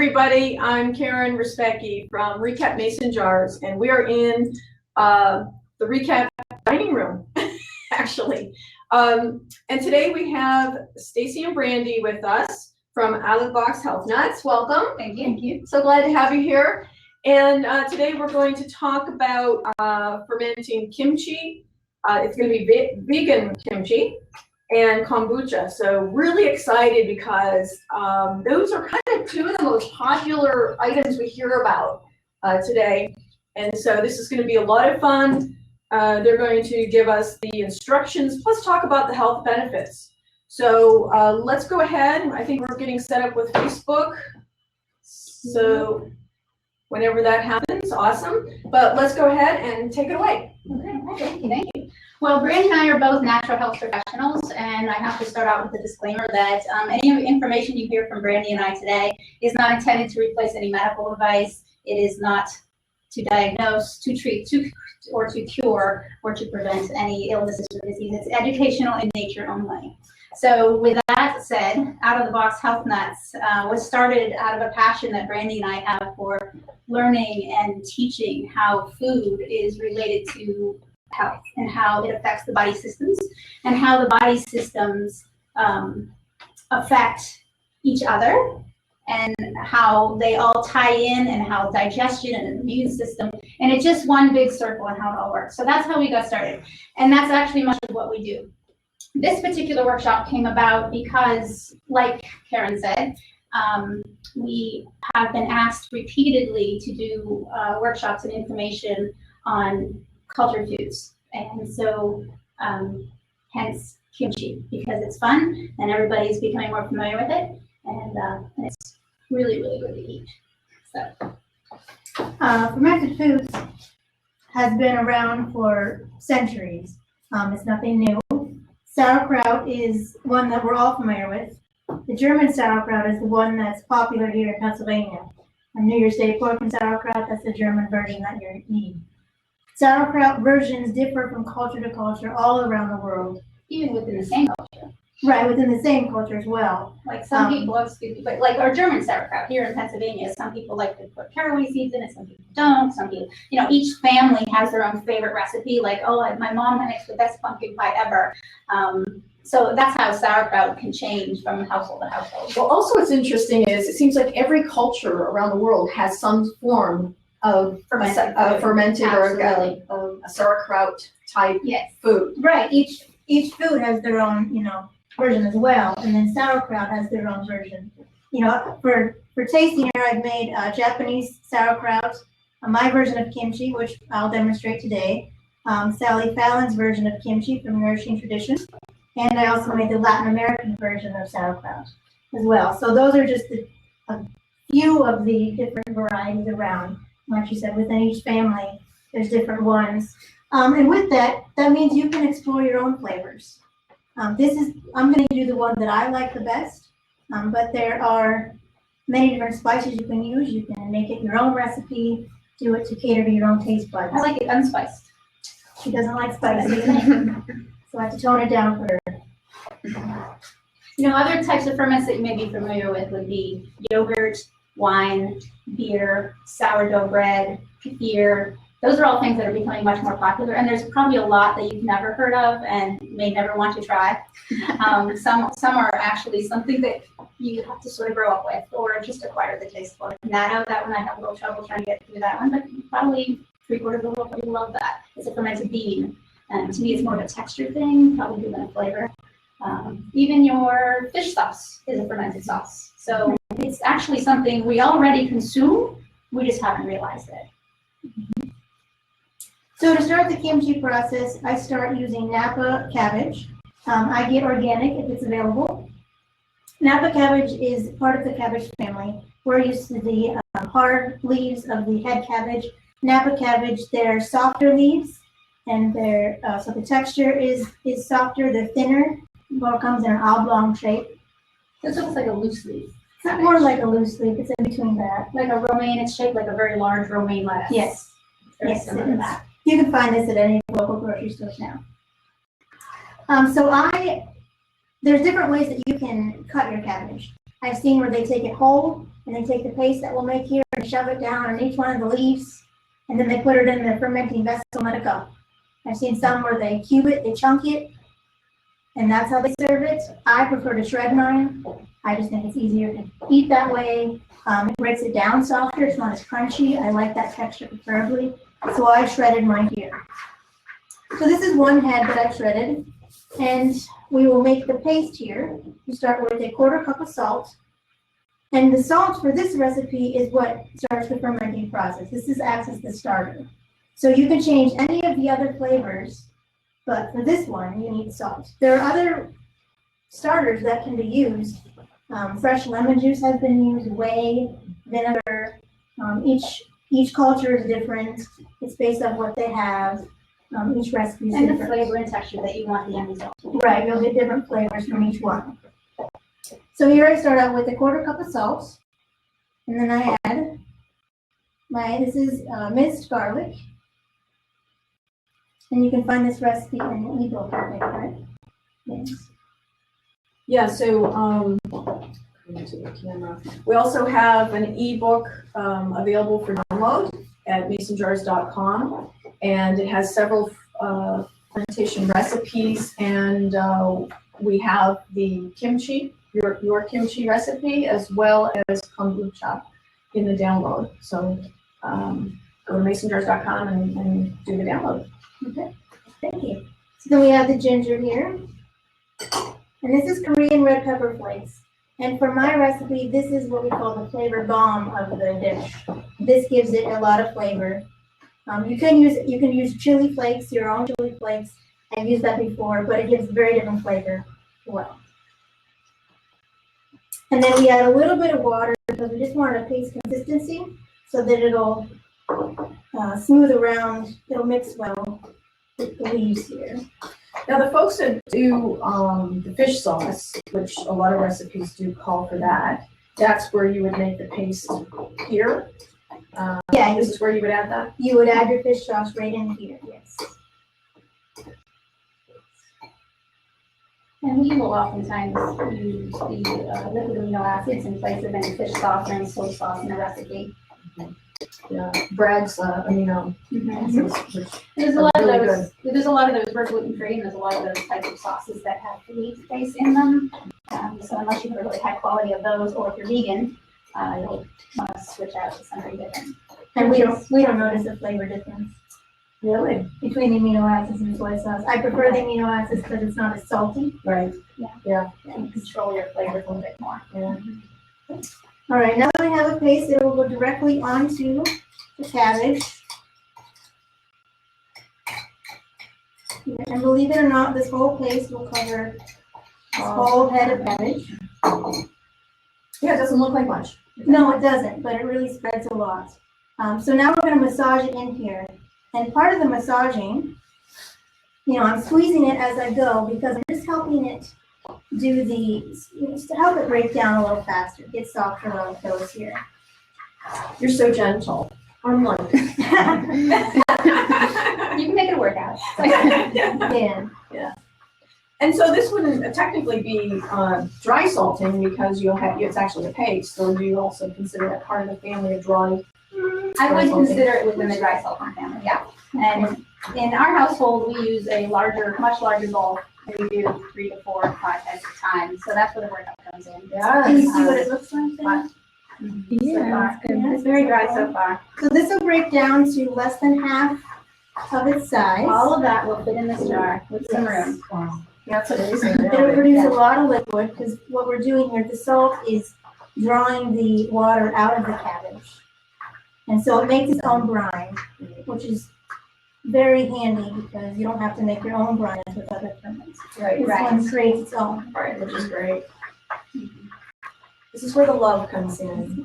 everybody. I'm Karen Respecki from Recap Mason Jars, and we are in the Recap dining room, actually. And today we have Stacy and Brandy with us from out of Box Healthnuts. Welcome. Thank you. Thank you. So glad to have you here. And today we're going to talk about fermenting kimchi. It's going to be vegan kimchi and kombucha. So really excited because those are kind of two of the most popular items we hear about today. And so this is going to be a lot of fun. They're going to give us the instructions, plus talk about the health benefits. So let's go ahead. I think we're getting set up with Facebook. So whenever that happens, awesome. But let's go ahead and take it away. Okay, thank you. Well, Brandy and I are both natural health professionals, and I have to start out with a disclaimer that any information you hear from Brandy and I today is not intended to replace any medical advice. It is not to diagnose, to treat, or to cure, or to prevent any illnesses or diseases. It's educational in nature only. So with that said, Out of the Box Healthnuts was started out of a passion that Brandy and I have for learning and teaching how food is related to health and how it affects the body systems and how the body systems affect each other and how they all tie in and how digestion and the immune system, and it's just one big circle and how it all works. So that's how we got started. And that's actually much of what we do. This particular workshop came about because, like Karen said, we have been asked repeatedly to do workshops and information on cultured foods, and so hence kimchi, because it's fun and everybody's becoming more familiar with it, and it's really, really good to eat. So fermented foods has been around for centuries. It's nothing new. Sauerkraut is one that we're all familiar with. The German sauerkraut is the one that's popular here in Pennsylvania. On New Year's Day, pork and sauerkraut, that's the German version that you're eating. Sauerkraut versions differ from culture to culture all around the world. even within the same culture. Right, within the same culture as well. Like some people, but like our German sauerkraut here in Pennsylvania, some people like to put caraway seeds in it, some people don't, some people, you know, each family has their own favorite recipe, like, oh, my mom makes the best pumpkin pie ever. So that's how sauerkraut can change from household to household. Well, also what's interesting is it seems like every culture around the world has some form of fermented or a sauerkraut type food. Right, each food has their own, you know, version as well, and then sauerkraut has their own version. You know, for tasting here, I've made Japanese sauerkraut, my version of kimchi, which I'll demonstrate today, Sally Fallon's version of kimchi from Nourishing Tradition, and I also made the Latin American version of sauerkraut as well. So those are just a few of the different varieties around. Like you said, within each family, there's different ones. And with that, that means you can explore your own flavors. I'm going to do the one that I like the best, but there are many different spices you can use. You can make it your own recipe, do it to cater to your own taste buds. I like it unspiced. She doesn't like spicy, so I have to tone it down for her. You know, other types of ferments that you may be familiar with would be yogurt, wine, beer, sourdough bread, kefir. Those are all things that are becoming much more popular, and there's probably a lot that you've never heard of and may never want to try. Some are actually something that you have to sort of grow up with or just acquire the taste for. Natto, that one I have a little trouble trying to get through that one, but probably 3/4 of the world people love that. It's a fermented bean, and to me it's more of a texture thing, probably than a flavor. Even your fish sauce is a fermented sauce. So it's actually something we already consume, we just haven't realized it. So to start the kimchi process, I start using Napa cabbage. I get organic if it's available. Napa cabbage is part of the cabbage family. We're used to the hard leaves of the head cabbage. Napa cabbage, they're softer leaves, and they're so the texture is softer. They're thinner. More comes in an oblong shape. This looks like a loose leaf. It's more like a loose leaf. It's in between that. Like a romaine, it's shaped like a very large romaine lettuce. Yes. Very Yes, similar to that. You can find this at any local grocery stores now. There's different ways that you can cut your cabbage. I've seen where they take it whole and they take the paste that we'll make here and shove it down on each one of the leaves, and then they put it in the fermenting vessel and let it go. I've seen some where they cube it, they chunk it, and that's how they serve it. I prefer to shred mine. I just think it's easier to eat that way. It breaks it down softer. It's not as crunchy. I like that texture preferably. So I shredded mine here. So this is one head that I shredded, and we will make the paste here. You start with a 1/4 cup of salt. And the salt for this recipe is what starts the fermenting process. This acts as the starter. So you can change any of the other flavors, but for this one, you need salt. There are other starters that can be used. Fresh lemon juice has been used, whey, vinegar. Each culture is different. It's based on what they have. Each recipe is And different. the flavor and texture that you want the end result. Right, you'll get different flavors from each one. So here I start out with a 1/4 cup of salt, and then I add this is minced garlic. And you can find this recipe in the eBook, I think, right? Yes. Yeah, so, into the camera. We also have an ebook available for download at masonjars.com, and it has several fermentation recipes, and we have the kimchi, your kimchi recipe, as well as kombucha in the download. So go to masonjars.com and do the download. Okay, thank you. So then we have the ginger here. And this is Korean red pepper flakes. And for my recipe, this is what we call the flavor bomb of the dish. This gives it a lot of flavor. You can use chili flakes, your own chili flakes. I've used that before, but it gives very different flavor as well. And then we add a little bit of water because we just want a paste consistency so that it'll smooth around, it'll mix well with the leaves here. Now, the folks that do the fish sauce, which a lot of recipes do call for that, that's where you would make the paste here. Yeah, This is where you would add that? you would add your fish sauce right in here, yes. And we will oftentimes use the liquid amino acids in place of any fish sauce or any soy sauce in a recipe. Yeah, Bragg's amino acids, which There's a lot of really those. There's a lot of those. We're gluten free, and there's a lot of those types of sauces that have wheat base in them. So unless you have a really high quality of those, or if you're vegan, you'll want to switch out to something different. And we don't notice a flavor difference really, between the amino acids and soy sauce. I prefer the amino acids because it's not as salty. right? You can control your flavors a little bit more. Yeah. All right, now that I have a paste, it will go directly onto the cabbage. And believe it or not, this whole paste will cover this whole head of cabbage. Yeah, it doesn't look like much. No, it doesn't, but it really spreads a lot. So now we're going to massage it in here. And part of the massaging, I'm squeezing it as I go because I'm just helping it do to help it break down a little faster, get softer while it goes here. You're so gentle. I'm like. You can make it a workout. Yeah. And so this wouldn't technically be dry salting because it's actually a paste. So do you also consider that part of the family of dry? I would consider it within the dry salting family, yeah. And in our household, we use a much larger bowl. And we do 3 to 4 to 5 times a time. So that's where the workout comes in. Can you see what it looks like then? Yeah, it's very dry so far. So this will break down to less than half of its size. All of that will fit in this jar with some room. Wow. That's amazing. It'll produce a lot of liquid because what we're doing here, the salt is drawing the water out of the cabbage. And so it makes its own brine, which is very handy because you don't have to make your own brine with other ferments. Right, This one creates its own. right, which is great. This is where the love comes in.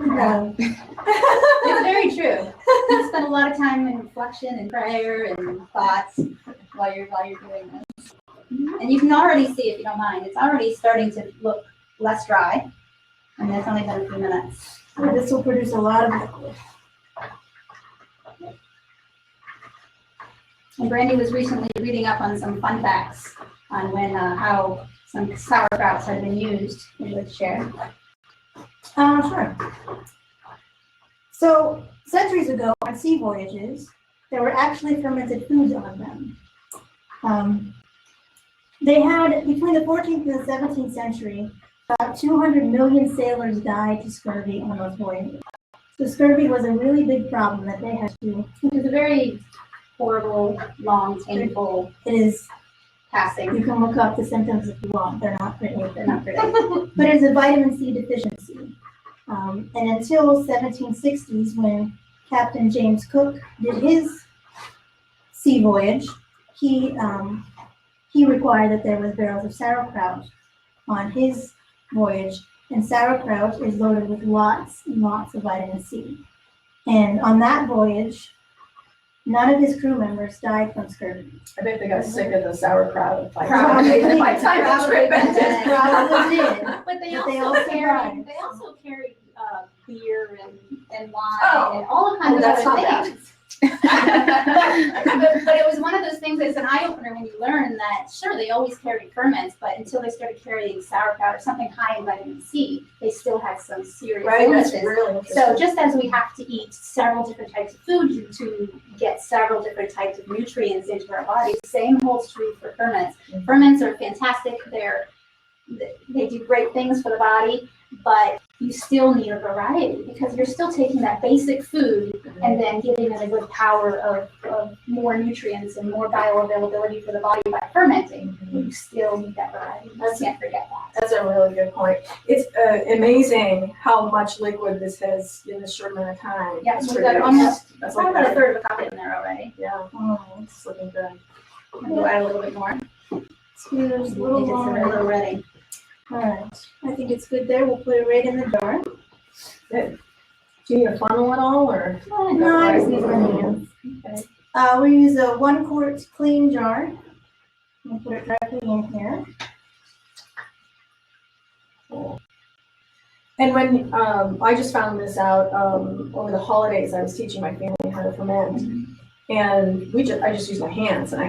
It's very true. You spend a lot of time in reflection and prayer and thoughts while you're doing this. And you can already see, if you don't mind, it's already starting to look less dry. And it's only been a few minutes. And this will produce a lot of liquid. And Brandy was recently reading up on some fun facts on how some sauerkrauts have been used, we would share. Sure. So centuries ago on sea voyages, there were actually fermented foods on them. They had, between the 14th and the 17th century, about 200 million sailors died to scurvy on those voyages. So scurvy was a really big problem that they had to. It was a very horrible, long, painful It is. passing. You can look up the symptoms if you want. They're not pretty. They're not pretty. But it's a vitamin C deficiency. And until 1760s, when Captain James Cook did his sea voyage, he required that there was barrels of sauerkraut on his voyage, and sauerkraut is loaded with lots and lots of vitamin C. And on that voyage, none of his crew members died from scurvy. I bet they got sick of the sauerkraut by Probably. the time the trip ended. Probably did. But they But they also also carried, brought- they also carried beer and wine Oh. and all kinds of That's other not bad. things. but it was one of those things that's an eye-opener when you learn that, sure, they always carried ferments, but until they started carrying sauerkraut or something high in vitamin C, they still had some serious Right, that's illnesses. really interesting. So just as we have to eat several different types of food to get several different types of nutrients into our bodies, same holds true for ferments. Ferments are fantastic. They do great things for the body, but you still need a variety because you're still taking that basic food and then giving it a good power of more nutrients and more bioavailability for the body by fermenting. You still need that variety. You can't forget that. That's a really good point. It's amazing how much liquid this has in a short amount of time. Yeah, It's we've got produced. almost That's probably like about a third of a cup in there already. Yeah, Oh, it's looking good. We'll add a little bit more. there's a I little think it's a more. little ready. All right, I think it's good there. We'll put it right in the jar. Do you need a funnel at all, or? No, I just need my hands. Okay. We use a 1 quart clean jar. We'll put it directly in here. And when, I just found this out, over the holidays, I was teaching my family how to ferment. And I just use my hands and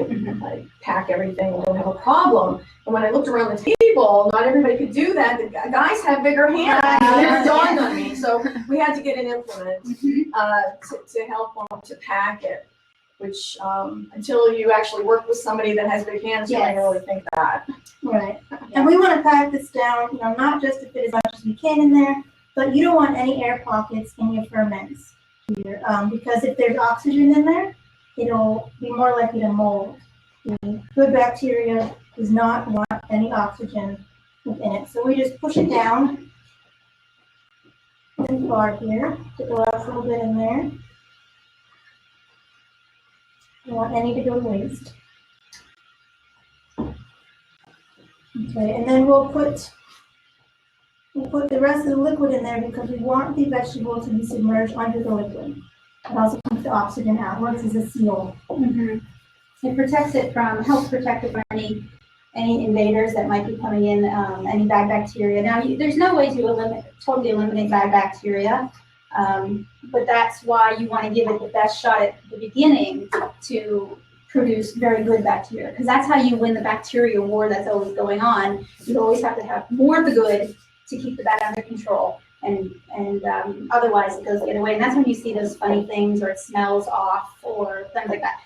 I pack everything and don't have a problem. And when I looked around the table, not everybody could do that. The guys have bigger hands. It never dawned on me. So we had to get an implement, to help them to pack it. Which, until you actually work with somebody that has big hands, you don't really think that. Right. And we want to pack this down, not just to fit as much as we can in there, but you don't want any air pockets in your ferments here. Because if there's oxygen in there, it'll be more likely to mold. The good bacteria does not want any oxygen within it. So we just push it down and far here to go out a little bit in there. Don't want any to go to waste. Okay, and then we'll put the rest of the liquid in there because we want the vegetable to be submerged under the liquid. It also keeps the oxygen out, works as a seal. It protects it helps protect it from any invaders that might be coming in, any bad bacteria. Now, there's no way to totally eliminate bad bacteria, but that's why you want to give it the best shot at the beginning to produce very good bacteria, because that's how you win the bacteria war that's always going on. You always have to have more of the good to keep the bad under control. And otherwise it goes the other way. And that's when you see those funny things or it smells off or things like that.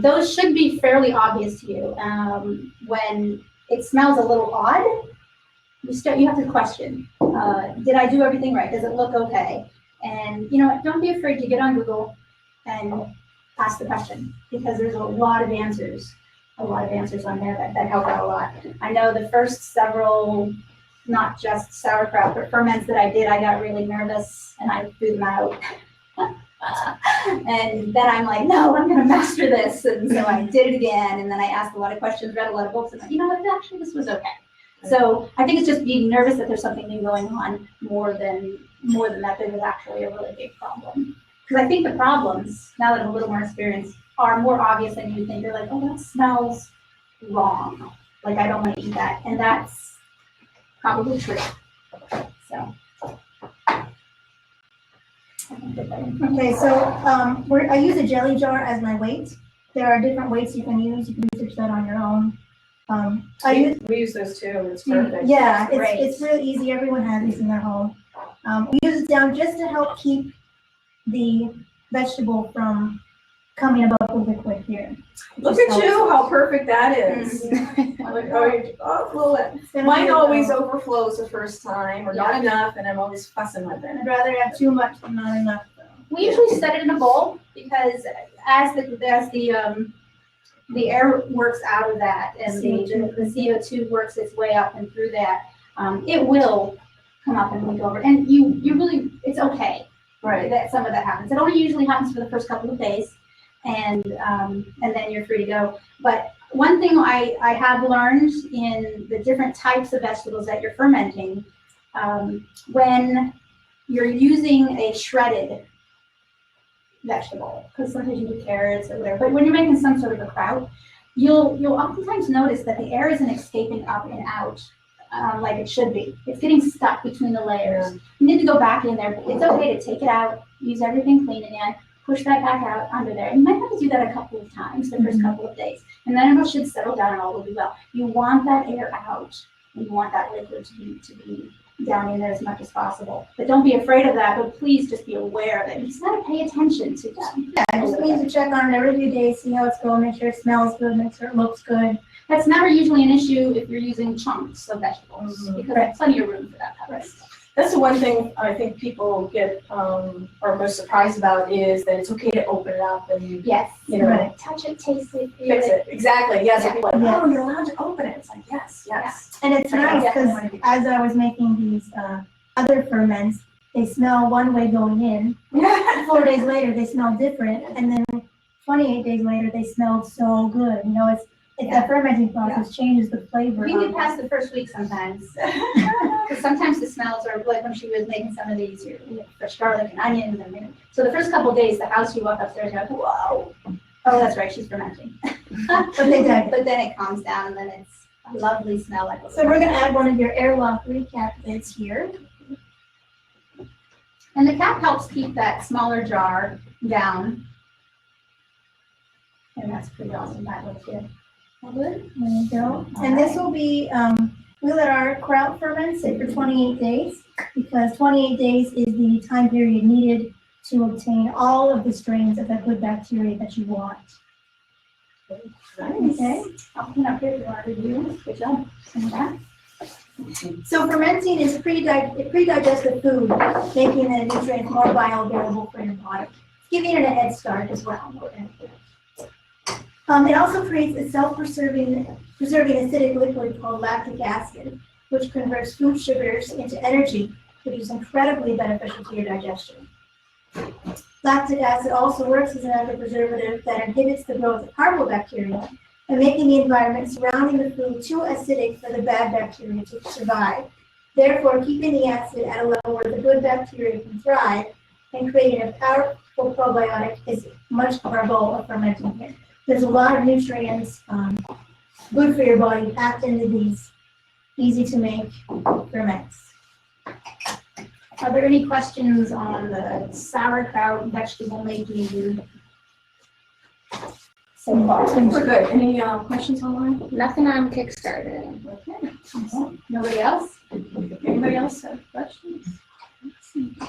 Those should be fairly obvious to you. When it smells a little odd, you have to question, did I do everything right? Does it look okay? And don't be afraid to get on Google and ask the question, because there's a lot of answers on there that help out a lot. I know the first several, not just sauerkraut, but ferments that I did, I got really nervous and I threw them out. And then I'm like, no, I'm going to master this. And so I did it again. And then I asked a lot of questions, read a lot of books, and actually this was okay. So I think it's just being nervous that there's something new going on more than that there was actually a really big problem. Because I think the problems, now that I'm a little more experienced, are more obvious than you think. You're like, oh, that smells wrong. Like, I don't want to eat that. And that's probably true. So. Okay, so I use a jelly jar as my weight. There are different weights you can use. You can research that on your own. We use those too. It's perfect. Yeah, Great. it's real easy. Everyone has these in their home. We use it down just to help keep the vegetable from coming above the liquid here. Look at you, how perfect that is. Mine always overflows the first time, or not enough, and I'm always fussing with it. I'd rather have too much than not enough, though. We usually set it in a bowl because as the air works out of that and the CO2 works its way up and through that, it will come up and leak over. And you really, it's okay. Right. That some of that happens. It only usually happens for the first couple of days, and then you're free to go. But one thing I have learned in the different types of vegetables that you're fermenting, when you're using a shredded vegetable, because sometimes you do carrots or whatever, but when you're making some sort of a kraut, you'll oftentimes notice that the air isn't escaping up and out like it should be. It's getting stuck between the layers. You need to go back in there, but it's okay to take it out, use everything clean again, push that back out under there. You might have to do that a couple of times the first couple of days, and then it should settle down and all will be well. You want that air out, and you want that liquid to be down in there as much as possible. But don't be afraid of that, but please just be aware of it. You just gotta pay attention to them. Yeah, I just need to check on it every few days, see how it's going, make sure it smells good, make sure it looks good. That's never usually an issue if you're using chunks of vegetables, because there's plenty of room for that kind of stuff. That's the one thing I think people get, are most surprised about is that it's okay to open it up and, Yes. you know, Touch it, taste it, feel fix it. Exactly, yes. Yeah. People are like, Yes. oh, you're allowed to open it. It's like, yes. And it's nice because as I was making these other ferments, they smell one way going in. 4 days later, they smell different, and then 28 days later, they smelled so good. You know, it's the fermenting process changes the flavor. We can get past the first week sometimes. Because sometimes the smells are like when she was making some of these fresh garlic and onions. So the first couple of days, the house you walk upstairs, you're like, whoa. Oh, that's right, she's fermenting. But then it calms down and then it's a lovely smell. Like So we're going to add one of your airlock recap lids here. And the cap helps keep that smaller jar down. And that's pretty awesome, that looks good. All good? There you go. And this will be, we let our kraut ferment sit for 28 days because 28 days is the time period needed to obtain all of the strains of the good bacteria that you want. Nice. Okay. I'll clean up here if you want to review. Good job. Some of that. So fermenting is pre-digested food, making the nutrients more bioavailable for your body, giving it a head start as well. It also creates a self-preserving acidic liquid called lactic acid, which converts food sugars into energy, which is incredibly beneficial to your digestion. Lactic acid also works as another preservative that inhibits the growth of carbobacteria and making the environment surrounding the food too acidic for the bad bacteria to survive. Therefore, keeping the acid at a level where the good bacteria can thrive and creating a powerful probiotic is much of our goal of fermenting here. There's a lot of nutrients, good for your body, packed into these easy to make ferments. Are there any questions on the sauerkraut vegetable making so far? We're good. Any questions online? Nothing on Kickstarter. Okay. Nobody else? Anybody else have questions?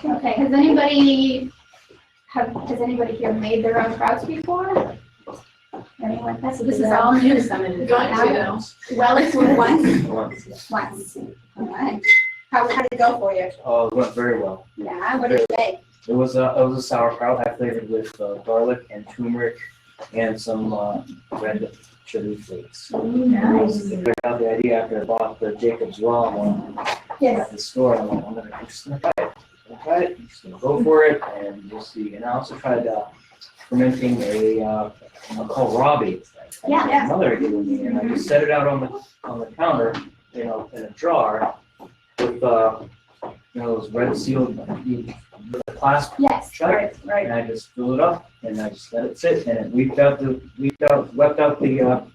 Okay, has anybody here made their own krauts before? Anyone? This is all new to some of you. Well, it's once. All right. How did it go for you? Oh, it went very well. Yeah, what did you make? It was a sauerkraut I flavored with garlic and turmeric and some red chili flakes. Nice. I figured out the idea after I bought the Jacob's Raw one at the store. I'm just gonna try it. Just gonna go for it, and we'll see. And I also tried fermenting a kohlrabi. Yeah. Mother gave me, and I just set it out on the counter, in a jar with those red sealed clasp Yes. shut. Right. And I just fill it up, and I just let it sit, and it wept out the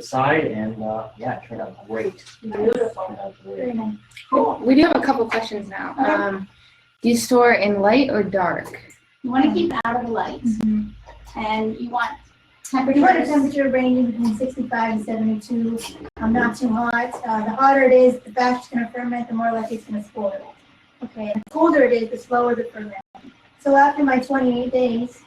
side, and it turned out great. Beautiful. Very nice. Cool. We do have a couple questions now. Do you store in light or dark? You want to keep it out of the light, and you want Water temperature ranging between 65 and 72, not too hot. The hotter it is, the faster it's going to ferment, the more likely it's going to spoil. Okay, the colder it is, the slower the ferment. So after my 28 days,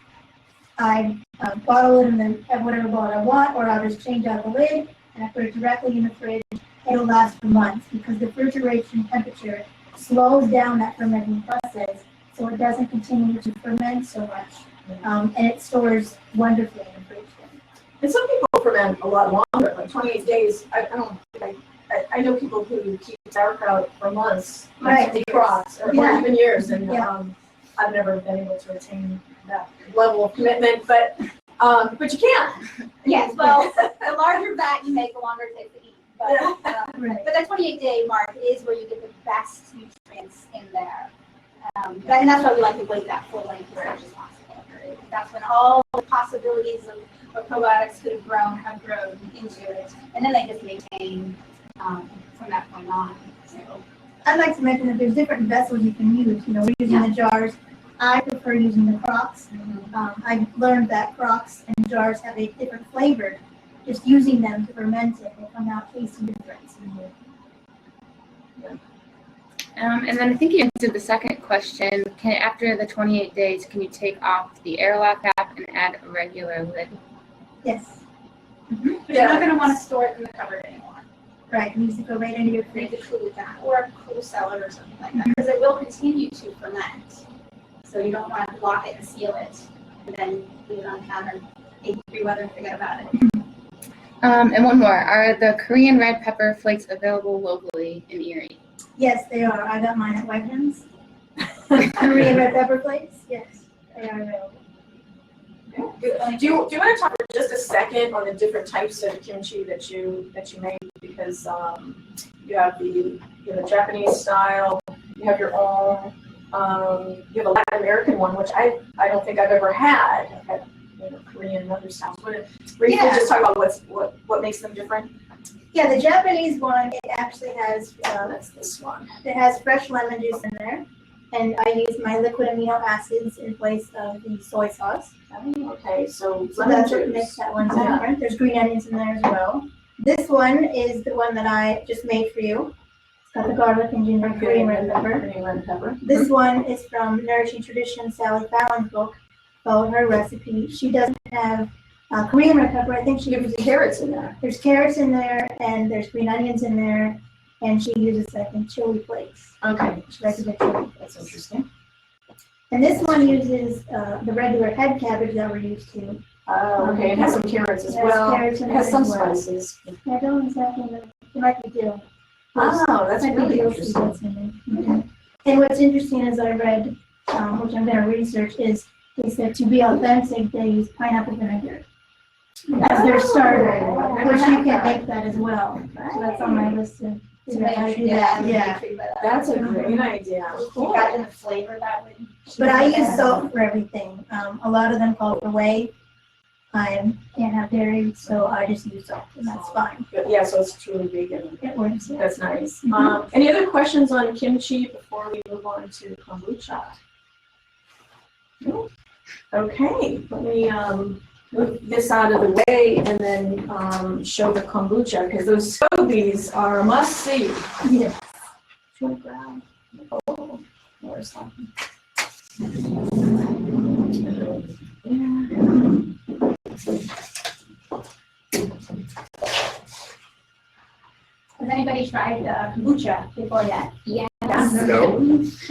I bottle it in whatever bottle I want, or I'll just change out the lid and I put it directly in the fridge. It'll last for months because the refrigeration temperature slows down that fermenting process, so it doesn't continue to ferment so much, and it stores wonderfully in the fridge. And some people ferment a lot longer, like 28 days. I know people who keep sauerkraut for months, Right. defrost, or Yeah. even years, and Yeah. I've never been able to attain that level of commitment, but you can. Yes, well, the larger vat you make, the longer it takes to eat. But, Right. but that 28-day mark is where you get the best nutrients in there. And that's why we like to wait that full length as much as possible. Right? That's when all the possibilities of what probiotics could have grown into it. And then they just maintain from that point on. So, I'd like to mention that there's different vessels you can use. We're using the jars. I prefer using the crocks. I learned that crocks and jars have a different flavor. Just using them to ferment it, they come out tasting different. And then I think you answered the second question. After the 28 days, can you take off the airlock cap and add a regular lid? Yes, but you're not going to want to store it in the cupboard anymore. right. It needs to go right into your You fridge. need to cool it down, or a cool cellar or something like that, because it will continue to ferment. So you don't want to block it and seal it, and then leave it on counter, 80-degree weather, and forget about it. And one more. Are the Korean red pepper flakes available locally in Erie? Yes, they are. I got mine at Wegmans. Korean red pepper flakes. Yes, they are available. Do you want to talk for just a second on the different types of kimchi that you make? Because you have the Japanese style, you have your own, you have a Latin American one, which I don't think I've ever had. I've had Korean and other styles. Briefly, just talk about what makes them different. Yeah, the Japanese one, it actually has That's this one. it has fresh lemon juice in there, and I use my liquid amino acids in place of the soy sauce. Okay, so So lemon that's what makes juice. that one Yeah. different. There's green onions in there as well. This one is the one that I just made for you. It's got the garlic and ginger and Korean red pepper. Korean red pepper. This one is from Nourishing Tradition, Sally Fallon's book. Followed her recipe. She doesn't have Korean red pepper. I think she You have uses carrots in there. There's carrots in there, and there's green onions in there, and she uses, I think, chili flakes. Okay, She likes a bit chili. that's interesting. And this one uses the regular head cabbage that we're used to. Oh, okay, it has some carrots as It has well. carrots in It has there some as well. spices. I don't exactly know. It might be dill. Oh, that's Might be really dill interesting. seeds in there. Mhm. And what's interesting is I read, which I'm going to research, is they said to be authentic, they use pineapple vinegar as their starter, which you can make that as well. So that's on my list to figure out how to do that. Yeah. That's a great idea. You got in the flavor that would. But I use salt for everything. A lot of them call for whey. I can't have dairy, so I just use salt, and that's fine. But yeah, so it's truly vegan. It works. That's nice. Mhm. Any other questions on kimchi before we move on to kombucha? No? Okay, let me move this out of the way and then show the kombucha, because those scobies are a must-see. Yes. Should I grab? Oh, where's that? Has anybody tried kombucha before yet? Yeah. No.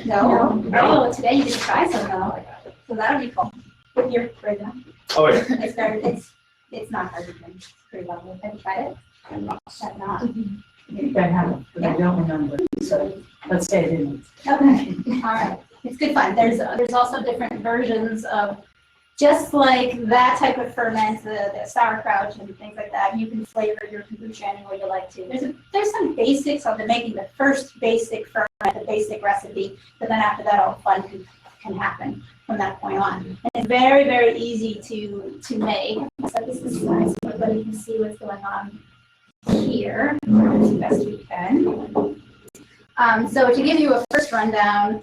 No? No. Oh, today you can try some though. So that'll be cool. With your freedom. Oh, yeah. It's not hard to drink. It's pretty lovely. Have you tried it? Have not. I haven't, but I don't remember, so let's say it didn't. Okay, all right. It's good fun. There's also different versions of, just like that type of ferment, the sauerkraut and things like that. You can flavor your kombucha any way you like to. There's some basics on making the first basic ferment, the basic recipe, but then after that, all fun can happen from that point on. And it's very, very easy to make. So this is nice, so everybody can see what's going on here as best we can. So to give you a first rundown,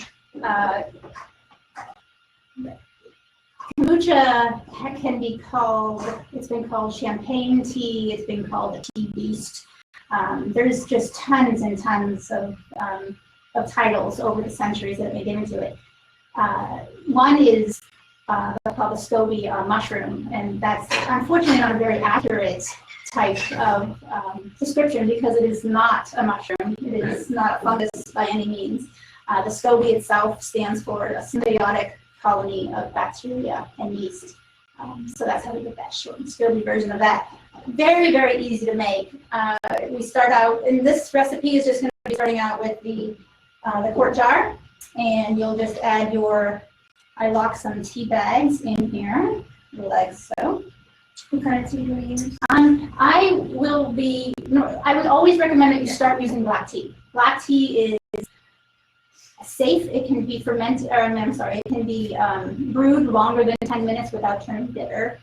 kombucha can be called, it's been called champagne tea, it's been called a tea beast. There's just tons and tons of titles over the centuries that have been given to it. One is called the SCOBY mushroom, and that's unfortunately not a very accurate type of description because it is not a mushroom. It is not a fungus by any means. The SCOBY itself stands for a symbiotic colony of bacteria and yeast. So that's how we get that short and SCOBY version of that. Very, very easy to make. We start out, and this recipe is just going to be starting out with the quart jar, and you'll just add I lock some tea bags in here, like so. What kind of tea do we use? I would always recommend that you start using black tea. Black tea is safe. It can be fermented, it can be brewed longer than 10 minutes without turning bitter.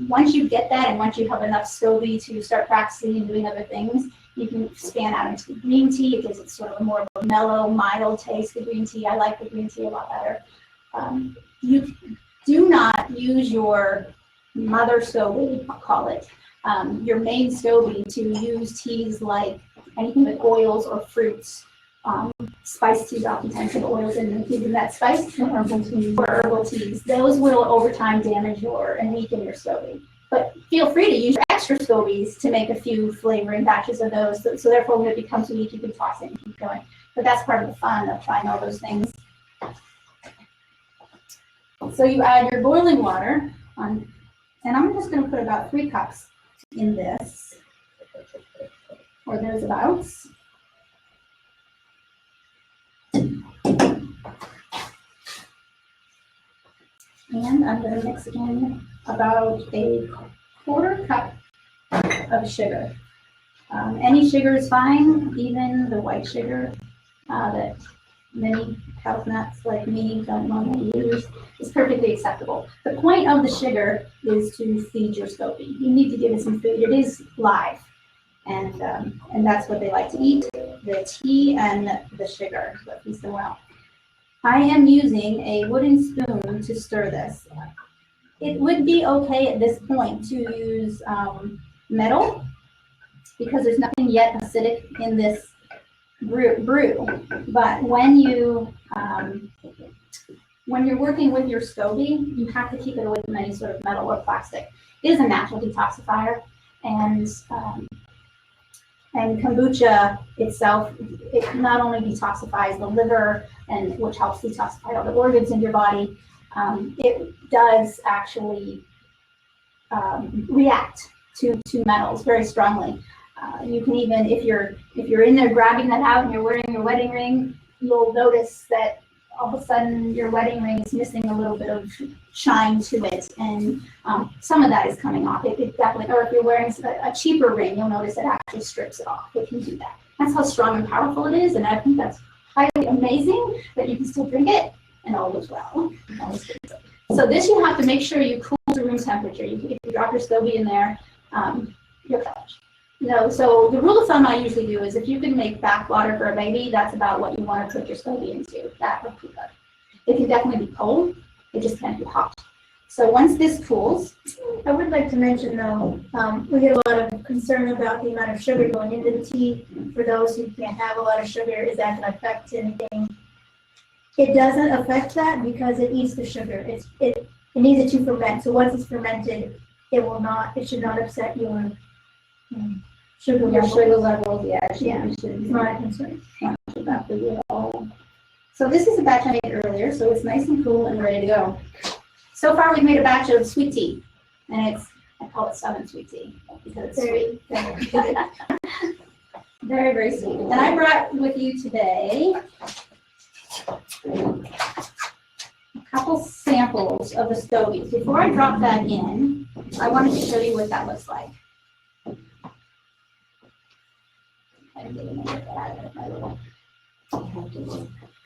Once you get that, and once you have enough SCOBY to start practicing and doing other things, you can span out into the green tea. It gives it sort of a more of a mellow, mild taste, the green tea. I like the green tea a lot better. You do not use your mother SCOBY, I'll call it, your main SCOBY to use teas like anything with oils or fruits. Spice teas oftentimes have oils in that spice, or herbal teas. Those will over time damage and weaken your SCOBY. But feel free to use your extra SCOBYs to make a few flavoring batches of those. So therefore, when it becomes weak, you can toss it and keep going. But that's part of the fun of trying all those things. So you add your boiling water on, and I'm just going to put about 3 cups in this, or thereabouts. And I'm going to mix in about a 1/4 cup of sugar. Any sugar is fine, even the white sugar that many health nuts like me don't normally use is perfectly acceptable. The point of the sugar is to feed your SCOBY. You need to give it some food. It is live, and that's what they like to eat, the tea and the sugar, that feeds them well. I am using a wooden spoon to stir this. It would be okay at this point to use metal because there's nothing yet acidic in this brew. But when you're working with your SCOBY, you have to keep it away from any sort of metal or plastic. It is a natural detoxifier, and kombucha itself, it not only detoxifies the liver, and which helps detoxify all the organs in your body, it does actually react to metals very strongly. You can even, if you're in there grabbing that out and you're wearing your wedding ring, you'll notice that all of a sudden your wedding ring is missing a little bit of shine to it, and some of that is coming off. It definitely, or if you're wearing a cheaper ring, you'll notice it actually strips it off. It can do that. That's how strong and powerful it is, and I think that's highly amazing that you can still drink it and all is well. So this you have to make sure you cool to room temperature. If you drop your SCOBY in there, you're finished. So the rule of thumb I usually do is if you can make bath water for a baby, that's about what you want to put your SCOBY into. That would be good. It can definitely be cold. It just can't be hot. So once this cools, I would like to mention though, we get a lot of concern about the amount of sugar going into the tea. For those who can't have a lot of sugar, is that going to affect anything? It doesn't affect that because it eats the sugar. It needs it to ferment. So once it's fermented, it should not upset your sugar levels. Yeah, it's not a concern. So this is a batch I made earlier, so it's nice and cool and ready to go. So far we've made a batch of sweet tea, and I call it Southern sweet tea because it's sweet. Very, very sweet. And I brought with you today a couple samples of the SCOBY. Before I drop that in, I wanted to show you what that looks like.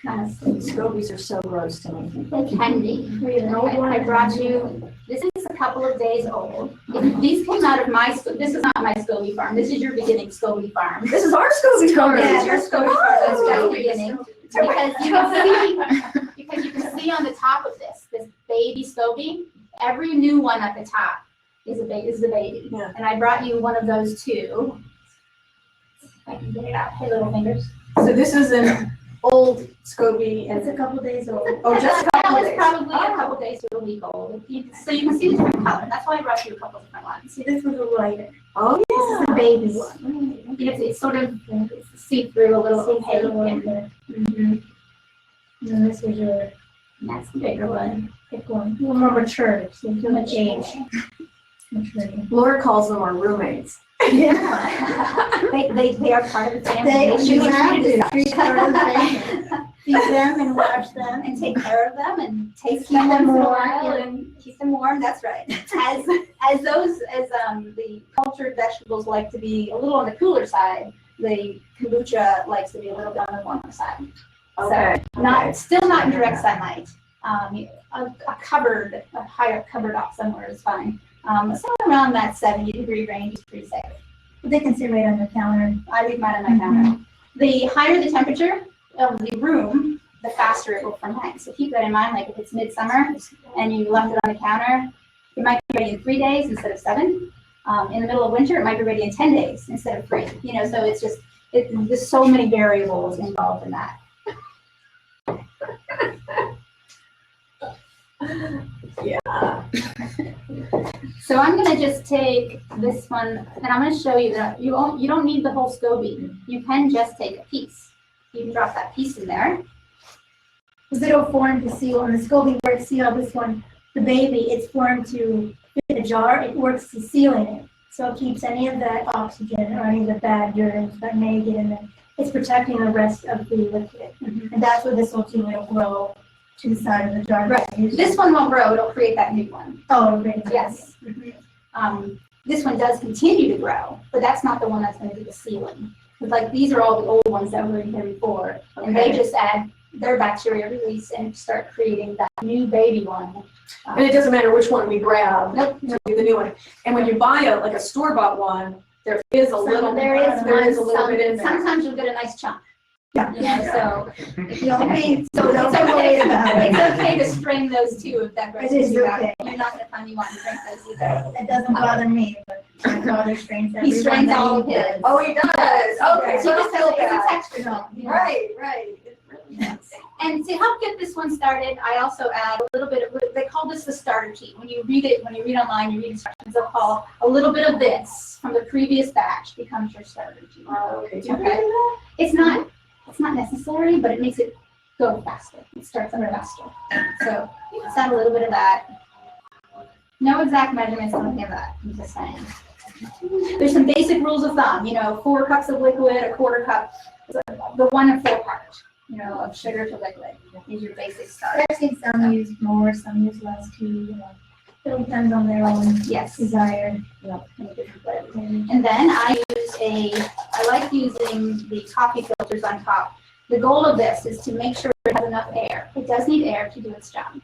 SCOBYs are so gross to me. They can be. I brought you, this is a couple of days old. These came out of this is not my SCOBY farm. This is your beginning SCOBY farm. This is our SCOBY farm. This is your SCOBY farm. That's just the beginning. Because you can see on the top of this baby SCOBY, every new one at the top is the baby. Yeah. And I brought you one of those too. If I can get it out. Hey, little fingers. So this is an old SCOBY It's a and, couple days old. oh, just a couple That was days? probably Oh. a couple days to a week old. So you can see the different color. That's why I brought you a couple different ones. See, this was a lighter. Oh, This is the baby one. It's sort of see-through, a little opaque. And Mhm. then this was your And that's the bigger one. thick one. A little more mature, so you feel much age. Maturity. Laura calls them our roommates. Yeah. They are part of the family. They, should you be have treated to as treat such. them as family. Feed them and watch them. And take care of them and taste Keep them them once in a warm, while yeah. and keep them warm. That's right. As the cultured vegetables like to be a little on the cooler side, the kombucha likes to be a little bit on the warmer side. Okay. Still not in direct sunlight. A cupboard, a higher cupboard off somewhere is fine. Somewhere around that 70-degree range is pretty safe. But they can sit right on the counter. I leave mine on my counter. The higher the temperature of the room, the faster it will ferment. So keep that in mind. Like if it's midsummer and you left it on the counter, it might be ready in 3 days instead of 7. In the middle of winter, it might be ready in 10 days instead of 3. You know, so it's just there's so many variables involved in that. Yeah. So I'm gonna just take this one and I'm gonna show you that you don't need the whole SCOBY. You can just take a piece. You can drop that piece in there. Because it'll form to seal on the SCOBY works. See how this one, the baby, it's formed to fit the jar. It works to seal in it. So it keeps any of that oxygen or any of the bad germs that may get in there. It's protecting the rest of the liquid. And that's what this will do. It'll grow to the side of the jar. Right. This one won't grow. It'll create that new one. Oh, okay. Yes. This one does continue to grow, but that's not the one that's going to do the sealing. Like these are all the old ones that were in here before, and they just add their bacteria release and start creating that new baby one. And it doesn't matter which one we grab. Nope. To do the new one. And when you buy a store-bought one, there is a little. There is a little bit in there. Sometimes you'll get a nice chunk. Yeah. You know, so Don't worry about it. it's okay to strain those too if that It is grosses you out. okay. You're not going to find you want to drink those either. It doesn't bother me, but my father strains He every strains one all of that he his. Oh, he does. Okay, So so just don't feel it's a bad. texture note. You know? Right. It really is. And to help get this one started, I also add a little bit of, they call this the starter sheet. When you read online, you read instructions, they'll call a little bit of this from the previous batch becomes your starter sheet. Okay. Do you Okay. do that? It's not necessary, but it makes it go faster. It starts up faster. So let's add a little bit of that. No exact measurements on any of that, I'm just saying. There's some basic rules of thumb, 4 cups of liquid, a quarter cup, the 1 and 4 part, of sugar to liquid is your basic start. I've seen some use more, some use less too, It all depends on their own Yes. desire. And then I like using the coffee filters on top. The goal of this is to make sure it has enough air. It does need air to do its job.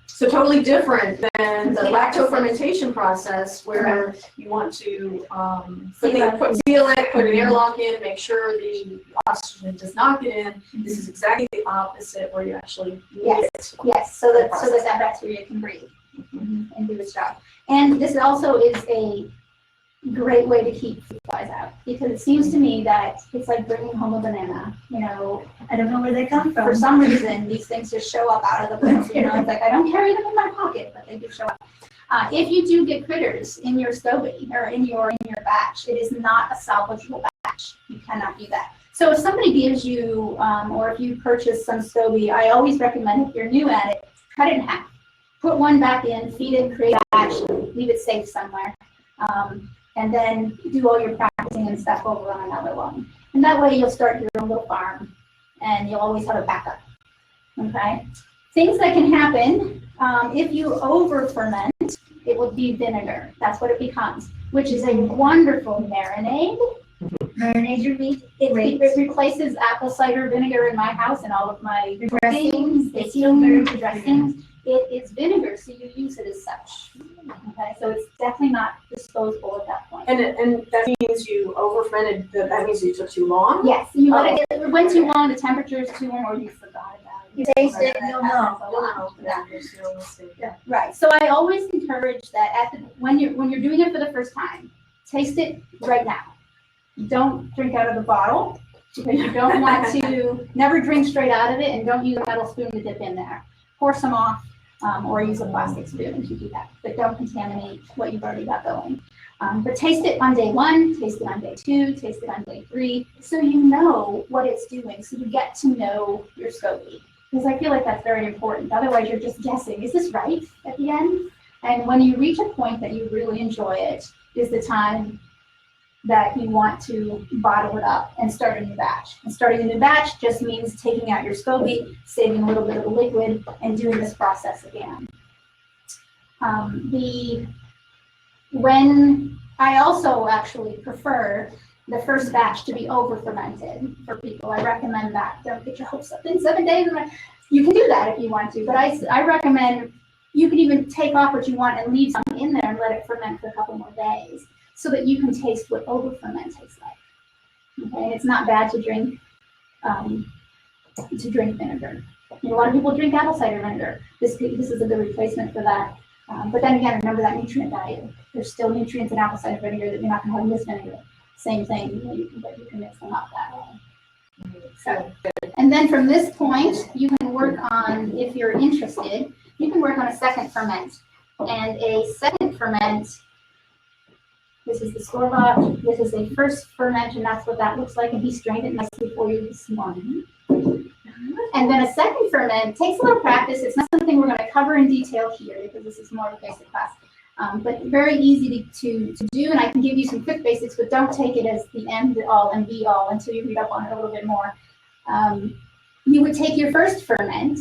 So totally different than the lacto fermentation process where you want to seal it, put an airlock in, make sure the oxygen does not get in. This is exactly the opposite where you actually need it. Yes, so that bacteria can breathe and do its job. And this also is a great way to keep fruit flies out because it seems to me that it's like bringing home a banana. I don't know where they come For from. some reason, these things just show up out of the blue. It's like I don't carry them in my pocket, but they do show up. If you do get critters in your SCOBY or in your batch, it is not a salvageable batch. You cannot do that. So if somebody gives you, or if you purchase some SCOBY, I always recommend if you're new at it, cut it in half. Put one back in, feed it, create a batch, leave it safe somewhere. And then do all your practicing and stuff over on another one. And that way you'll start your own little farm and you'll always have a backup, okay? Things that can happen, if you over ferment, it will be vinegar. That's what it becomes, which is a wonderful marinade. Marinate your meat. It replaces apple cider vinegar in my house and all of my Dressings. dressings, the dressings. It is vinegar, so you use it as such. Okay, so it's definitely not disposable at that point. And that means you over fermented, that means you took too long? Yes, you let it went too long, the temperature is too warm, or you forgot about it. You taste it, you'll know. Yeah. Right. So I always encourage that when you're doing it for the first time, taste it right now. Don't drink out of the bottle. because you don't want to, never drink straight out of it, and don't use a metal spoon to dip in there. Pour some off, or use a plastic spoon to do that, but don't contaminate what you've already got going. But taste it on day 1, taste it on day 2, taste it on day 3, so you know what it's doing, so you get to know your SCOBY. Because I feel like that's very important. Otherwise, you're just guessing, is this right at the end? And when you reach a point that you really enjoy it, is the time that you want to bottle it up and start a new batch. And starting a new batch just means taking out your SCOBY, saving a little bit of the liquid, and doing this process again. When I also actually prefer the first batch to be over fermented for people. I recommend that. Don't get your hopes up in 7 days. You can do that if you want to, but I recommend you can even take off what you want and leave some in there and let it ferment for a couple more days, so that you can taste what over ferment tastes like. Okay, and it's not bad to drink vinegar. A lot of people drink apple cider vinegar. This is a good replacement for that. But then again, remember that nutrient value. There's still nutrients in apple cider vinegar that you're not going to have in this vinegar. Same thing, but you can mix them up that way. So, and then from this point, you can work on, if you're interested, you can work on a second ferment. And a second ferment, this is the store-bought, this is a first ferment, and that's what that looks like, and he strained it nicely for you this morning. And then a second ferment takes a little practice. It's not something we're going to cover in detail here, because this is more of a basic class. But very easy to do, and I can give you some quick basics, but don't take it as the end all and be all until you read up on it a little bit more. You would take your first ferment,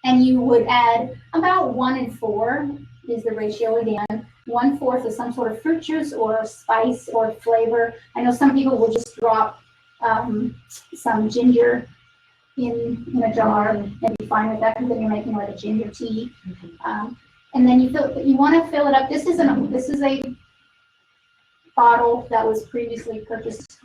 and you would add about 1:4 is the ratio again. 1/4 is some sort of fruit juice or spice or flavor. I know some people will just drop some ginger in a jar and be fine with that, because then you're making like a ginger tea. And then you want to fill it up. This is a bottle that was previously purchased,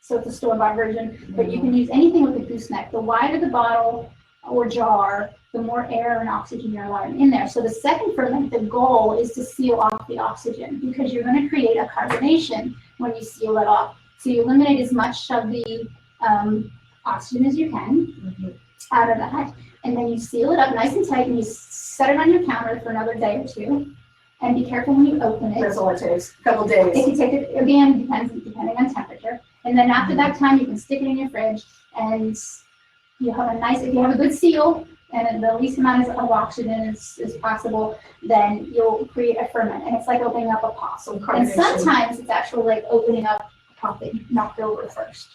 so it's a store-bought version, but you can use anything with a gooseneck. The wider the bottle or jar, the more air and oxygen you're allowing in there. So the second ferment, the goal is to seal off the oxygen, because you're going to create a carbonation when you seal it off. So you eliminate as much of the oxygen as you can out of that. And then you seal it up nice and tight, and you set it on your counter for another day or 2. And be careful when you open it. That's all it takes, a couple days. It can take it, again, depending on temperature. And then after that time, you can stick it in your fridge, and you have if you have a good seal, and the least amount of oxygen is possible, then you'll create a ferment. And it's like opening up a pot. And sometimes it's actually like opening up a pot that you knocked over first.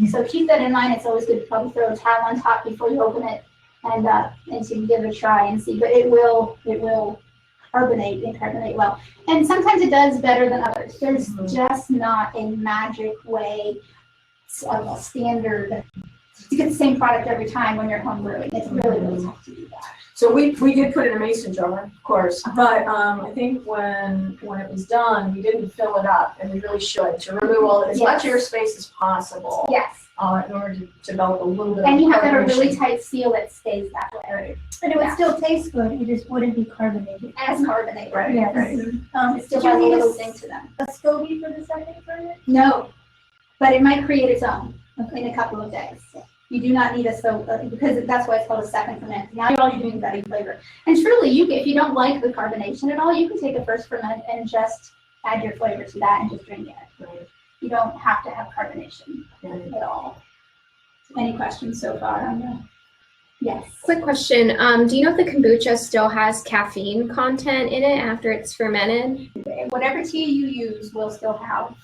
So keep that in mind. It's always good to probably throw a towel on top before you open it, and so you give it a try and see. But it will carbonate and carbonate well. And sometimes it does better than others. There's just not a magic way of a standard to get the same product every time when you're home brewing. It's really, really tough to do that. So we did put it in a mason jar, of course, but I think when it was done, we didn't fill it up, and we really should, to remove as much airspace as possible. Yes. In order to develop a little bit And of you have to have a carbonation. really tight seal that stays that way. And it would still taste good, it just wouldn't be carbonated. As carbonated. Right, Yes. right. It still Did you has a need little thing to them. a SCOBY for the second ferment? No, but it might create its own in a couple of days. You do not need a SCOBY, because that's why it's called a second ferment. Now all you're doing is adding flavor. And truly, if you don't like the carbonation at all, you can take a first ferment and just add your flavor to that and just drink it. Right. You don't have to have carbonation at all. Any questions so far on that? Yes. Quick question. Do you know if the kombucha still has caffeine content in it after it's fermented? Whatever tea you use will still have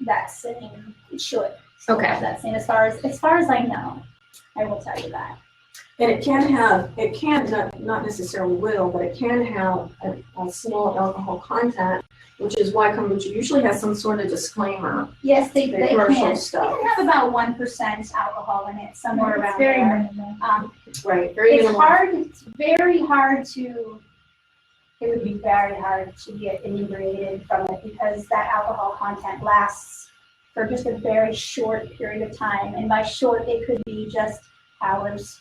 that same, it should still Okay. have that same, as far as I know. I will tell you that. And it can not necessarily will, but it can have a small alcohol content, which is why kombucha usually has some sort of disclaimer. Yes, they commercial can. stuff. It can have about 1% alcohol in it, somewhere It's around very there. minimal. Right, very It's minimal. hard, it's very hard to, it would be very hard to get inebriated from it, because that alcohol content lasts for just a very short period of time. And by short, it could be just hours.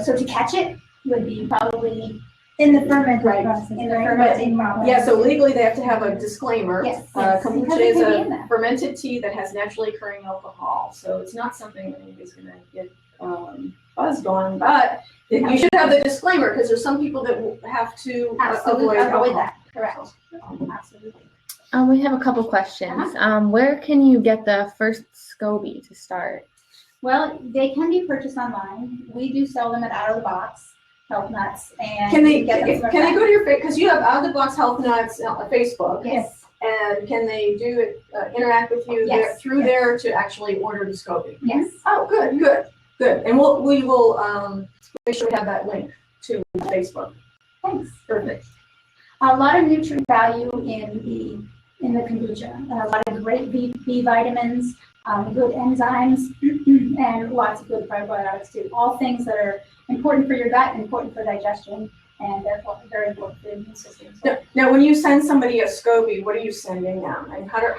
So to catch it would be probably, In the fermenting Right. process, In the right? fermenting process. Yeah, so legally they have to have a disclaimer. Yes, yes, Kombucha because it is can be in a there. fermented tea that has naturally occurring alcohol, so it's not something that anybody's gonna get buzzed on, but you should have the disclaimer, because there's some people that will have to Absolutely, avoid avoid alcohol. that, correct. Absolutely. We have a couple questions. Where can you get the first SCOBY to start? Well, they can be purchased online. We do sell them at Out of the Box Healthnuts, and Can they, you can get them can they from go to your, because you have Out of the Box Healthnuts on Facebook, Yes, and can they do it, interact with you there, Yes, through there to actually order the SCOBY? yes. Oh, good, and we will, make sure we have that link to Facebook. Thanks. Perfect. A lot of nutrient value in the kombucha. A lot of great B vitamins, good enzymes, and lots of good probiotics too. All things that are important for your gut, important for digestion, and therefore very important for the immune system. So Now, when you send somebody a SCOBY, what are you sending them? And how are If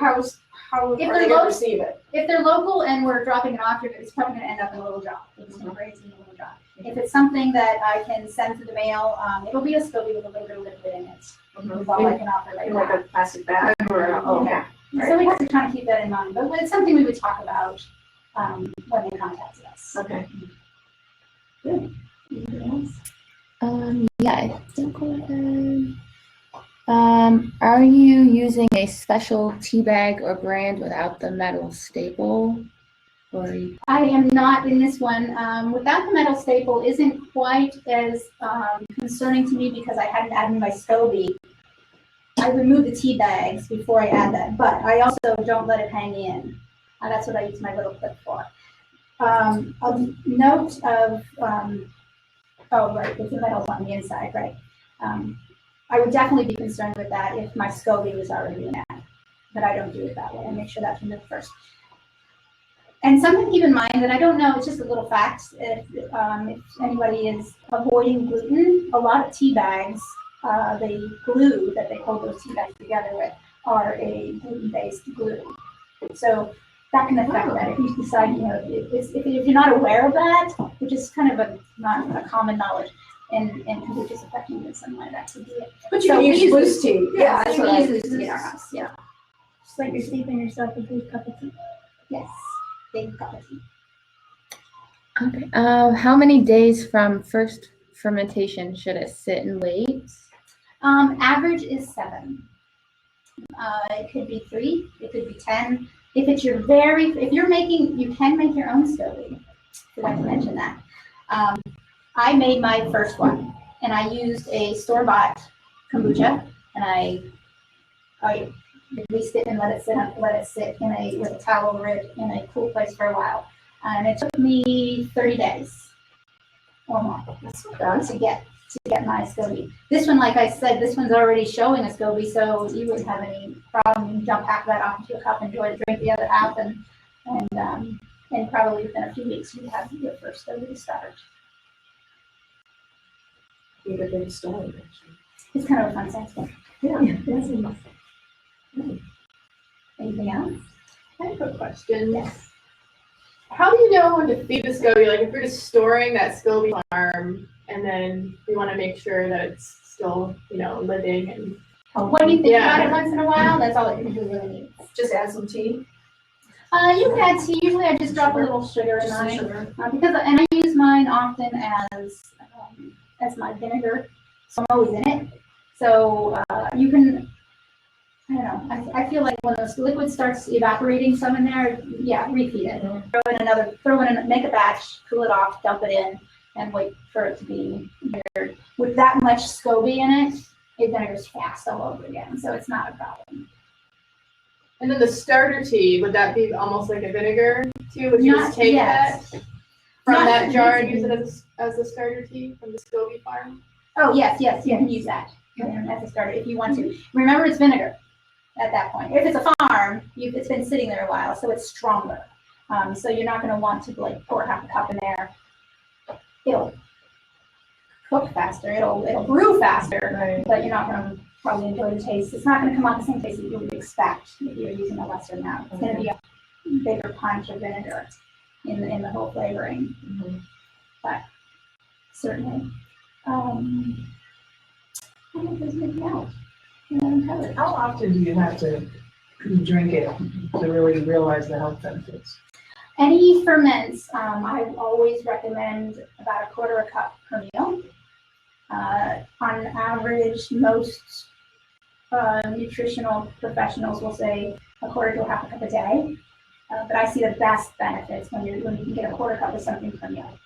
they they're gonna low- receive it? if they're local and we're dropping it off, it's probably going to end up in a little jar. It's going to raise in a little jar. If it's something that I can send through the mail, it'll be a SCOBY with a little bit of liquid in it. That's all I can offer right In like now. a plastic bag or, okay. So we have to kind of keep that in mind, but it's something we would talk about when they contact us. Okay. Anything else? Yeah, I think we're done. Are you using a special tea bag or brand without the metal staple? Or I am not in this one. Without the metal staple isn't quite as concerning to me because I hadn't added my SCOBY. I remove the tea bags before I add that, but I also don't let it hang in. That's what I use my little clip for. A note of, oh, right, the metal's on the inside, right. I would definitely be concerned with that if my SCOBY was already in that, but I don't do it that way. I make sure that's removed first. And something to keep in mind that I don't know, it's just a little fact, if anybody is avoiding gluten, a lot of tea bags, the glue that they hold those tea bags together with are a gluten-based glue. So that can affect that. If you decide, if you're not aware of that, which is kind of not a common knowledge, and kombucha is affecting you in some way, that could be it. But you So can we use loose tea. Yeah, that's we what I use tea in our house, yeah. Just like you're steeping yourself a good cup of tea. Yes, big cup of tea. okay. How many days from first fermentation should it sit and wait? Average is 7. It could be 3, it could be 10. If you're making, you can make your own SCOBY. Forgot to mention that. I made my first one, and I used a store-bought kombucha, and I released it and let it sit with a towel over it in a cool place for a while. And it took me 30 days or more to get my SCOBY. This one, like I said, this one's already showing a SCOBY, so you wouldn't have any problem. You dump half of that off into a cup, drink the other half, and probably within a few weeks you'd have your first SCOBY to start. Be a big story, actually. It's kind of a fun science book. Yeah, yes, it is. Anything else? I have a question. Yes. How do you know when to feed the SCOBY? Like if you're just storing that SCOBY farm and then we want to make sure that it's still, living and When you think Yeah. about it once in a while, that's all it really needs. Just add some tea. You can add tea. Usually I just drop a little sugar in Just some mine. sugar. And I use mine often as my vinegar, so I'm always in it. So you can, I don't know, I feel like when the liquid starts evaporating some in there, yeah, repeat it. Make a batch, cool it off, dump it in, and wait for it to be vinegared. With that much SCOBY in it, it vinegars fast all over again, so it's not a problem. And then the starter tea, would that be almost like a vinegar too? Would you Not just take yet. that from Not that jar and yet. use it as a starter tea from the SCOBY farm? Oh, yes, you can use that as a starter if you want to. Remember, it's vinegar at that point. If it's a farm, it's been sitting there a while, so it's stronger. So you're not going to want to pour half a cup in there. It'll cook faster. It'll brew faster, but you're not going to probably enjoy the taste. It's not going to come out the same taste that you would expect if you're using a lesser amount. It's going to be a bigger punch of vinegar in the whole flavoring. But certainly. How often do you have to drink it to really realize the health benefits? Any ferments, I always recommend about a quarter a cup per meal. On average, most nutritional professionals will say a quarter to a half a cup a day. But I see the best benefits when you can get a quarter cup of something per meal.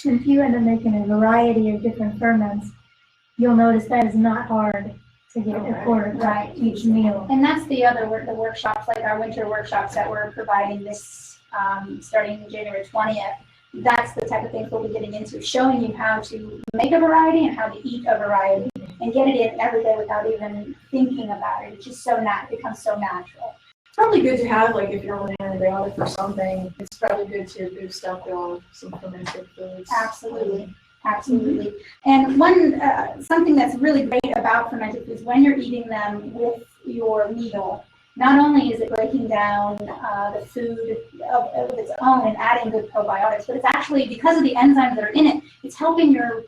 If you end up making a variety of different ferments, you'll notice that is not hard to get a quarter cup each meal. And that's the other the workshops, like our winter workshops that we're providing this starting January 20th. That's the type of things we'll be getting into, showing you how to make a variety and how to eat a variety and get it in every day without even thinking about it. It's just it becomes so natural. It's probably good to have, like, if you're on an antibiotic or something, it's probably good to boost up on some fermented foods. Absolutely. Absolutely. And one something that's really great about fermented foods, when you're eating them with your meal, not only is it breaking down the food of its own and adding good probiotics, but it's actually, because of the enzymes that are in it, it's helping your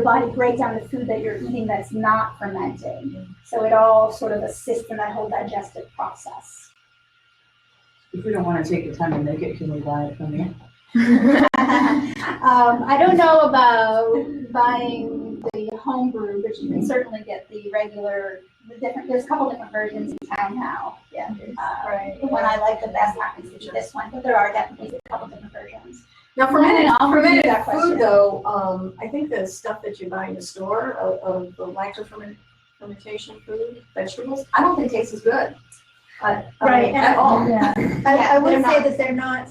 body break down the food that you're eating that's not fermented. So it all sort of assists in that whole digestive process. If we don't want to take the time to make it, can we buy it from you? I don't know about buying the home brew, but you can certainly get the regular, there's a couple different versions in town now. Yeah. The one I like the best happens to be this one, but there are definitely a couple different versions. Now, I'll fermented that food, question. though, I think the stuff that you buy in the store of the fermentation food, vegetables, I don't think tastes as good. At all. Yeah. Yeah, I would they're say not. that they're not,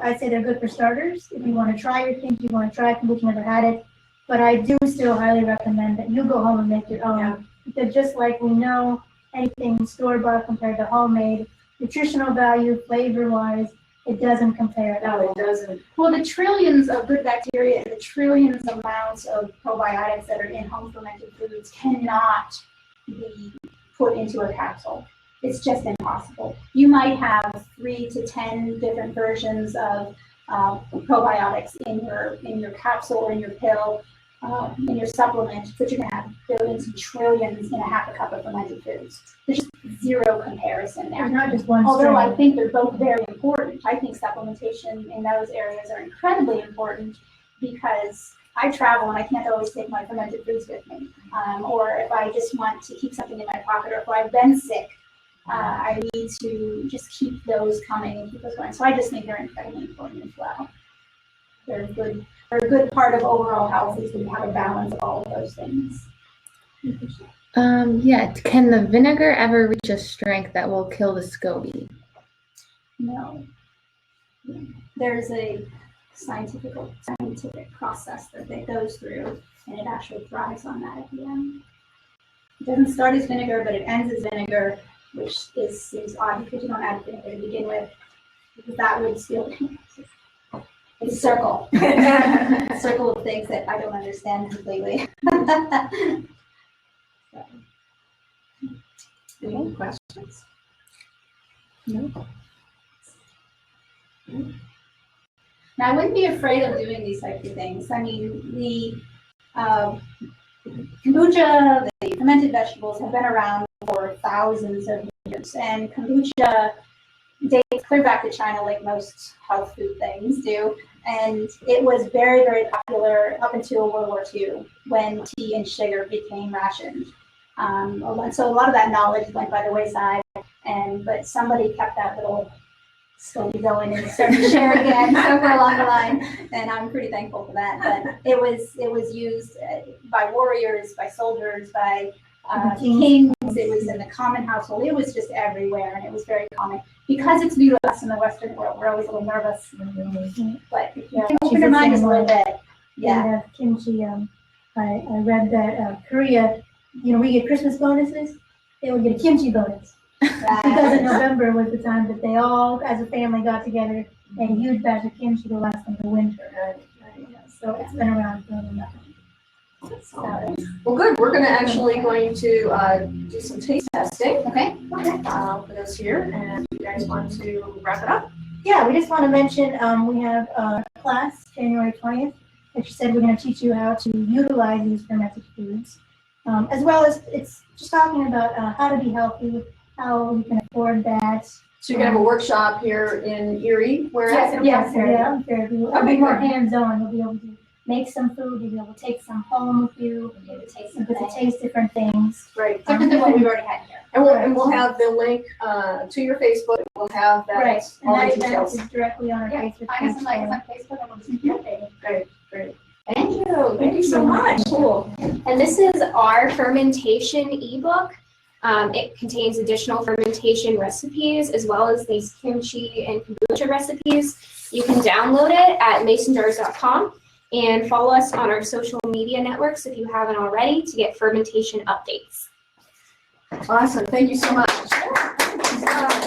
I'd say they're good for starters. If you want to try your things, you want to try kombucha, never had it. But I do still highly recommend that you go home and make your own. Yeah. Because just like we know, anything store-bought compared to homemade, nutritional value, flavor-wise, it doesn't compare. No, it doesn't. Well, the trillions of good bacteria and the trillions amounts of probiotics that are in home fermented foods cannot be put into a capsule. It's just impossible. You might have 3 to 10 different versions of probiotics in your capsule or in your pill, in your supplement, but you're gonna have billions and trillions in a half a cup of fermented foods. There's just zero comparison there. There's not just one Although strain. I think they're both very important. I think supplementation in those areas are incredibly important because I travel and I can't always take my fermented foods with me. Or if I just want to keep something in my pocket, or if I've been sick, I need to just keep those coming and keep those going. So I just think they're incredibly important as well. They're a good part of overall health is to have a balance of all of those things. Yeah, can the vinegar ever reach a strength that will kill the SCOBY? No. There's a scientific process that it goes through, and it actually thrives on that at the end. It doesn't start as vinegar, but it ends as vinegar, which seems odd because you don't add vinegar to begin with, because that would still it's a circle. A circle of things that I don't understand completely. Any questions? Now, I wouldn't be afraid of doing these types of things. I mean, the kombucha, the fermented vegetables have been around for thousands of years, and kombucha dates clear back to China like most health food things do, and it was very, very popular up until World War II when tea and sugar became rationed. So a lot of that knowledge went by the wayside, but somebody kept that little story going and started to share again somewhere along the line, and I'm pretty thankful for that. But it was used by warriors, by soldiers, by kings. It was in the common household. It was just everywhere, and it was very common. Because it's new to us in the Western world, we're always a little nervous. But if you can open your mind just a little bit. Yeah. Kimchi, I read that Korea, we get Christmas bonuses, they would get a kimchi bonus. Because in November was the time that they all, as a family, got together and a huge batch of kimchi to last them the winter. So it's been around for nothing. Well, good. We're going to do some taste testing. Okay. For those here, and you guys want to wrap it up? Yeah, we just want to mention we have a class January 20th like she said, we're going to teach you how to utilize these fermented foods, as well as it's just talking about how to be healthy, how you can afford that. So you're gonna have a workshop here in Erie, where else? It'll be more hands-on. You'll be able to make some food. You'll be able to take some home with you. Be able to taste You some get to things. taste different things. Right. Different than what we've already had here. And we'll have the link to your Facebook. We'll have that. Right, and all that the event details. is directly on our Yeah, Facebook find us page. on Facebook and we'll keep you updated. Great. Thank you. Thank you so much. Cool. And this is our fermentation ebook. It contains additional fermentation recipes as well as these kimchi and kombucha recipes. You can download it at masonjars.com and follow us on our social media networks if you haven't already to get fermentation updates. Awesome. Thank you so much.